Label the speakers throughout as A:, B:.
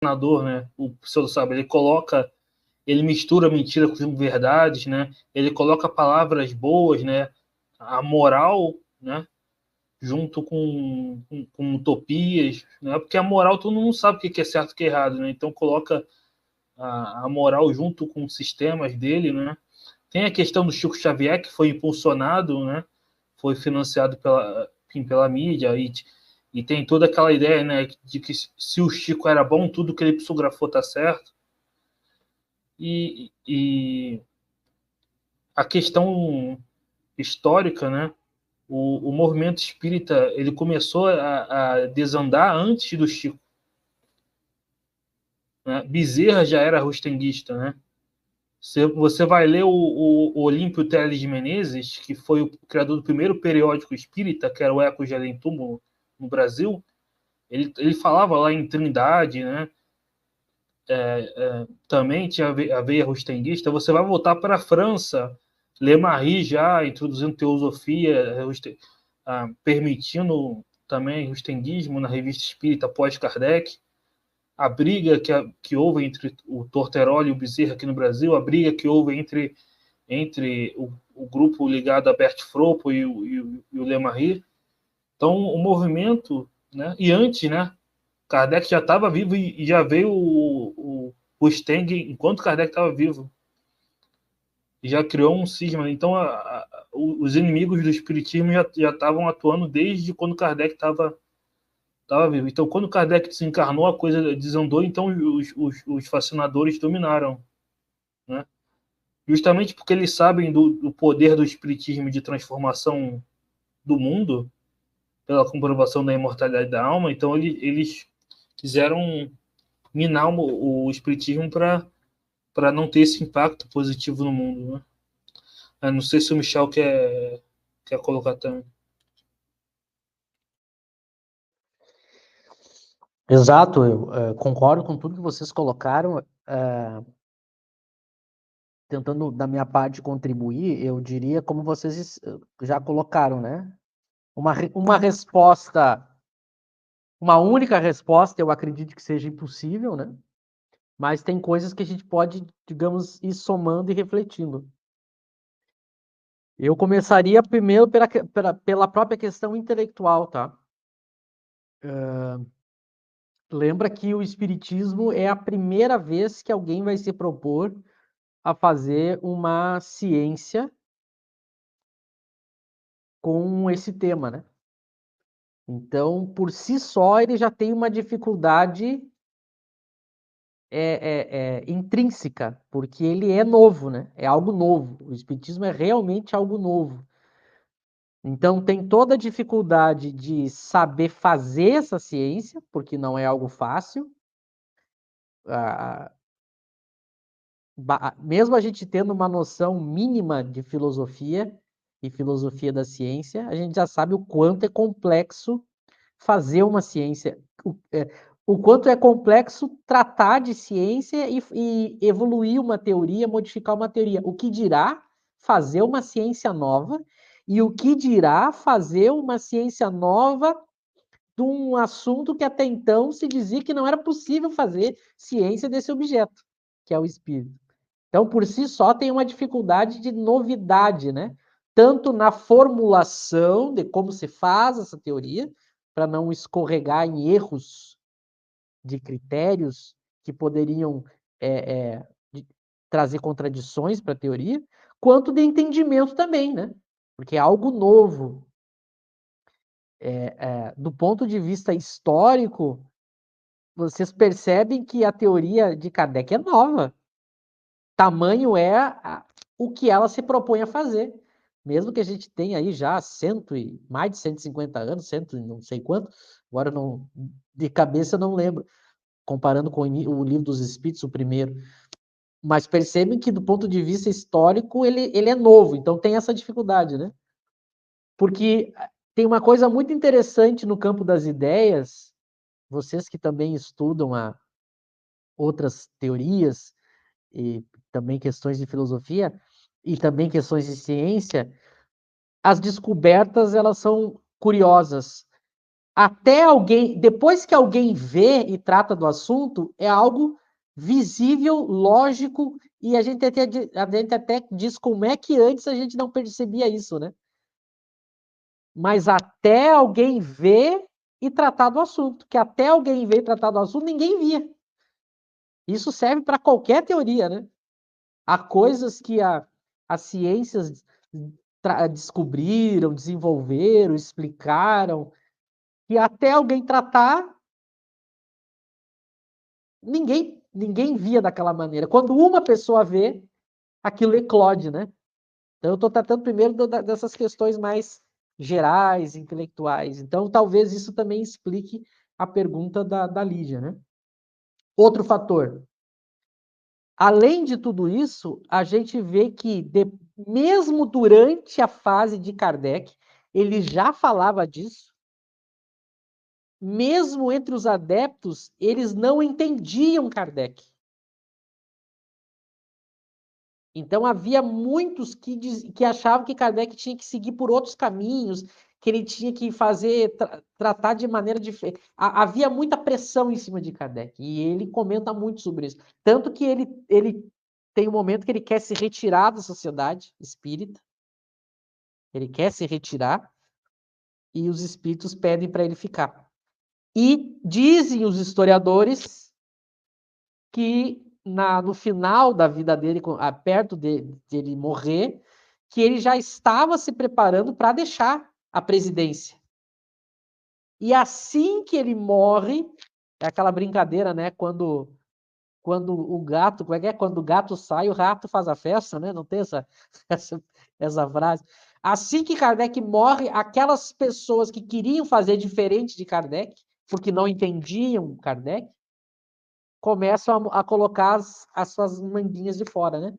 A: enganador, né? O pseudo-sábio, ele mistura mentira com verdades, né? Ele coloca palavras boas, né? A moral, né? Junto com utopias, né? Porque a moral todo mundo sabe o que é certo e o que é errado, né? Então coloca a moral junto com os sistemas dele, né? Tem a questão do Chico Xavier, que foi impulsionado, né? Foi financiado pela mídia e tem toda aquela ideia, né, de que se o Chico era bom, tudo que ele psicografou tá certo. E a questão histórica, né? O movimento espírita ele começou a desandar antes do Chico. Né? Bezerra já era rustenguista, né? Você vai ler o Olímpio Teles de Menezes, que foi o criador do primeiro periódico espírita, que era o Ecos de Além Túmulo, no Brasil. Ele falava lá em Trindade, né? Também tinha a veia rustenguista. Você vai voltar para a França, Le Marie já introduzindo teosofia, permitindo também rustenguismo na revista espírita pós-Kardec. A briga que houve entre o Torteroli e o Bezerra aqui no Brasil, a briga que houve entre o grupo ligado a Bert Fropo e o Le Marie. Então, o movimento, né? E antes, né? Kardec já estava vivo e já veio o Steng enquanto Kardec estava vivo. E já criou um cisma. Então, os inimigos do espiritismo já estavam atuando desde quando Kardec estava vivo. Então, quando Kardec desencarnou, a coisa desandou, então os fascinadores dominaram. Né? Justamente porque eles sabem do poder do espiritismo de transformação do mundo, pela comprovação da imortalidade da alma, então eles quiseram minar o espiritismo para não ter esse impacto positivo no mundo. Né? Eu não sei se o Michel quer colocar também.
B: Exato, eu concordo com tudo que vocês colocaram. Tentando, da minha parte, contribuir, eu diria, como vocês já colocaram, né? Uma resposta, uma única resposta, eu acredito que seja impossível, né? Mas tem coisas que a gente pode, digamos, ir somando e refletindo. Eu começaria primeiro pela própria questão intelectual, tá? Lembra que o espiritismo é a primeira vez que alguém vai se propor a fazer uma ciência com esse tema, né? Então, por si só, ele já tem uma dificuldade intrínseca, porque ele é novo, né? É algo novo. O espiritismo é realmente algo novo. Então, tem toda a dificuldade de saber fazer essa ciência, porque não é algo fácil. Mesmo a gente tendo uma noção mínima de filosofia e filosofia da ciência, a gente já sabe o quanto é complexo fazer uma ciência, o quanto é complexo tratar de ciência e evoluir uma teoria, modificar uma teoria. O que dirá fazer uma ciência nova e o que dirá fazer uma ciência nova de um assunto que até então se dizia que não era possível fazer ciência desse objeto, que é o espírito. Então, por si só, tem uma dificuldade de novidade, né? Tanto na formulação de como se faz essa teoria, para não escorregar em erros de critérios que poderiam trazer contradições para a teoria, quanto de entendimento também, né? Porque é algo novo. Do ponto de vista histórico, vocês percebem que a teoria de Kardec é nova. Tamanho é o que ela se propõe a fazer. Mesmo que a gente tenha aí já mais de 150 anos, não sei quanto, agora não, de cabeça não lembro, comparando com o Livro dos Espíritos, o primeiro. Mas percebem que, do ponto de vista histórico, ele é novo, então tem essa dificuldade, né? Porque tem uma coisa muito interessante no campo das ideias, vocês que também estudam outras teorias, e também questões de filosofia e também questões de ciência, as descobertas elas são curiosas. até alguém, depois que alguém vê e trata do assunto, é algo visível, lógico, e a gente até diz como é que antes a gente não percebia isso, né? Mas até alguém ver e tratar do assunto, que até alguém ver e tratar do assunto, ninguém via. Isso serve para qualquer teoria, né? Há coisas que as ciências descobriram, desenvolveram, explicaram, que até alguém tratar, ninguém via daquela maneira. Quando uma pessoa vê, aquilo eclode, né? Então, eu estou tratando primeiro dessas questões mais gerais, intelectuais. Então, talvez isso também explique a pergunta da Lídia, né? Outro fator. Além de tudo isso, a gente vê que, mesmo durante a fase de Kardec, ele já falava disso, mesmo entre os adeptos, eles não entendiam Kardec. Então, havia muitos que achavam que Kardec tinha que seguir por outros caminhos, que ele tinha que tratar de maneira diferente. Havia muita pressão em cima de Kardec, e ele comenta muito sobre isso. Tanto que ele tem um momento que ele quer se retirar da sociedade espírita, ele quer se retirar, e os espíritos pedem para ele ficar. E dizem os historiadores que no final da vida dele, perto de ele morrer, que ele já estava se preparando para deixar a presidência. E assim que ele morre, é aquela brincadeira, né? Quando o gato, como é que é? Quando o gato sai, o rato faz a festa, né? Não tem essa frase. Assim que Kardec morre, aquelas pessoas que queriam fazer diferente de Kardec, porque não entendiam Kardec, começam a colocar as suas manguinhas de fora, né?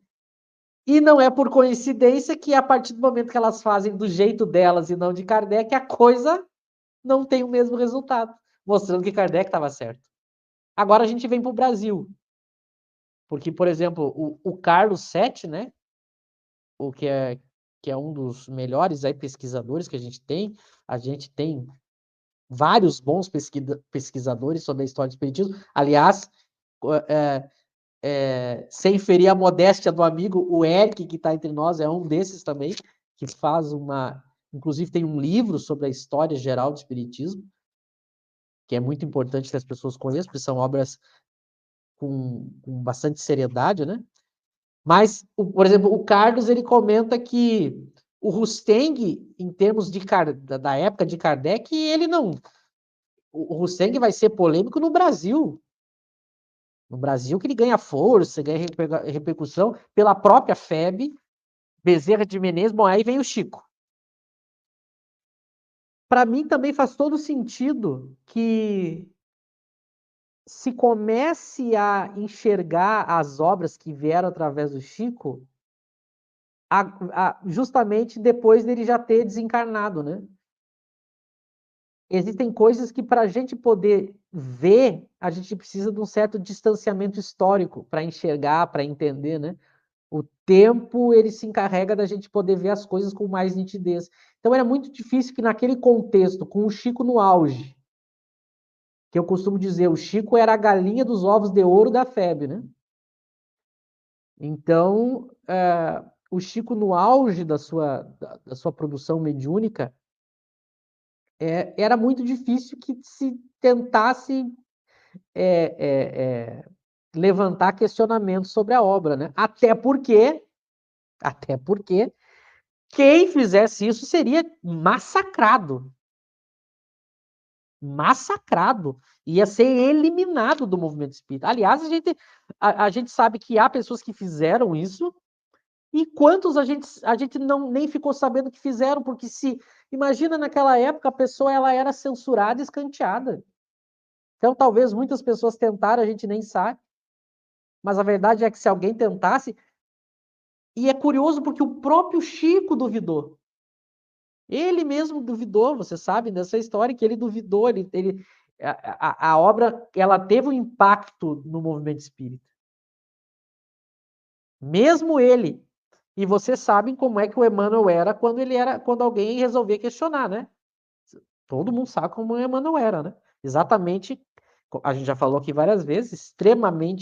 B: E não é por coincidência que, a partir do momento que elas fazem do jeito delas e não de Kardec, a coisa não tem o mesmo resultado, mostrando que Kardec estava certo. Agora a gente vem para o Brasil, porque, por exemplo, o Carlos Sete, né? O que é um dos melhores aí pesquisadores que a gente tem vários bons pesquisadores sobre a história do espiritismo. Aliás, sem ferir a modéstia do amigo, o Eric, que está entre nós, é um desses também, que faz inclusive tem um livro sobre a história geral do espiritismo, que é muito importante que as pessoas conheçam, porque são obras com bastante seriedade, né? Mas, por exemplo, o Carlos, ele comenta que o Rusteng, em termos da época de Kardec, ele não... O Rusteng vai ser polêmico no Brasil. No Brasil que ele ganha força, ganha repercussão pela própria FEB, Bezerra de Menezes. Bom, aí vem o Chico. Para mim também faz todo sentido que se comece a enxergar as obras que vieram através do Chico justamente depois dele já ter desencarnado, né? Existem coisas que, para a gente poder ver, a gente precisa de um certo distanciamento histórico para enxergar, para entender, né? O tempo, ele se encarrega da gente poder ver as coisas com mais nitidez. Então, era muito difícil que, naquele contexto, com o Chico no auge, que eu costumo dizer, o Chico era a galinha dos ovos de ouro da FEB, né? Então, o Chico no auge da sua produção mediúnica, era muito difícil que se tentasse levantar questionamentos sobre a obra, né? Até porque quem fizesse isso seria massacrado. Massacrado. Ia ser eliminado do movimento espírita. Aliás, a gente sabe que há pessoas que fizeram isso, e quantos a gente nem ficou sabendo que fizeram, porque imagina, naquela época a pessoa ela era censurada e escanteada. Então, talvez muitas pessoas tentaram, a gente nem sabe, mas a verdade é que se alguém tentasse, e é curioso porque o próprio Chico duvidou. Ele mesmo duvidou, você sabe dessa história, que ele duvidou, a obra ela teve um impacto no movimento espírita. Mesmo ele. E vocês sabem como é que o Emmanuel era quando alguém resolvia questionar, né? Todo mundo sabe como Emmanuel era, né? Exatamente, a gente já falou aqui várias vezes, extremamente